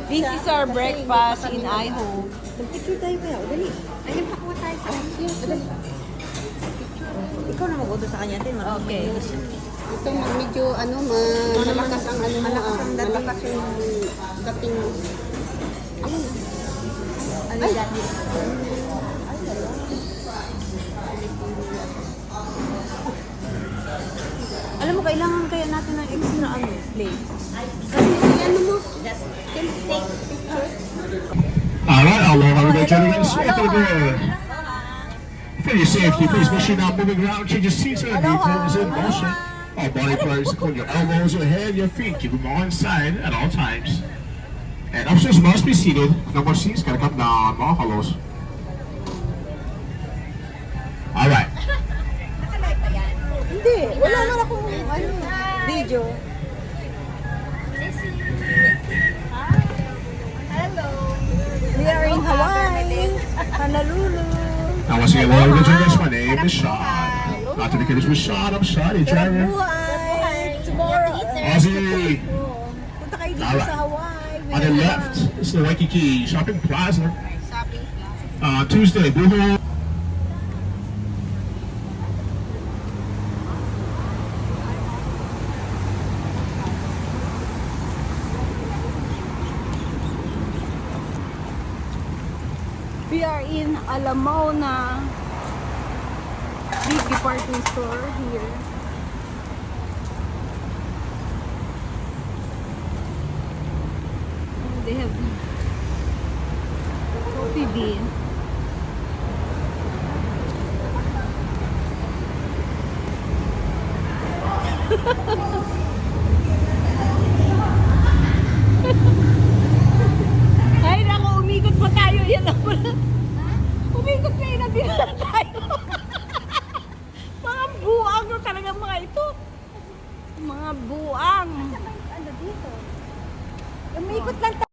This is our breakfast in Iho. Mag-picture tayo kaya. Dali. Ayun, pakuha tayo. Dali. Ikaw na mag-order sa kanya. Okay. Ito, medyo, malakas ang Malakas ang dating. malakas yung dating. Ano dati? Alam mo, kailangan kaya natin ng extra plate. Ano mo? Just can take picture. Alright, aloha everybody, gentlemen, straight over. For your safety, please make sure you're not moving around, change your seats and vehicles in motion. All body parts, including your elbows, your head, your feet, keep them all inside at all times. And upstairs must be seated. No more seats, gotta come down, mga halos. Alright. Hindi. Wala naman akong video. Hello. We are in Hawaii. Honolulu. Now, once again, welcome to this. My name is Sean. Not to be confused with Sean, I'm Sean, your Sarap driver. buhay. Tomorrow. Ozzy. Punta kayo dito Alright. sa Hawaii. On the left, this is the Waikiki Shopping Plaza. Shopping plaza. Tuesday, Buho. We are in Alamona big department store here. They have coffee bean. Ay, naku, umikot pa tayo. Yan ang pala. Umikot pa yun, nandito na tayo. Mga buang no talaga mga ito. Mga buang. Ano dito? Umikot lang tayo.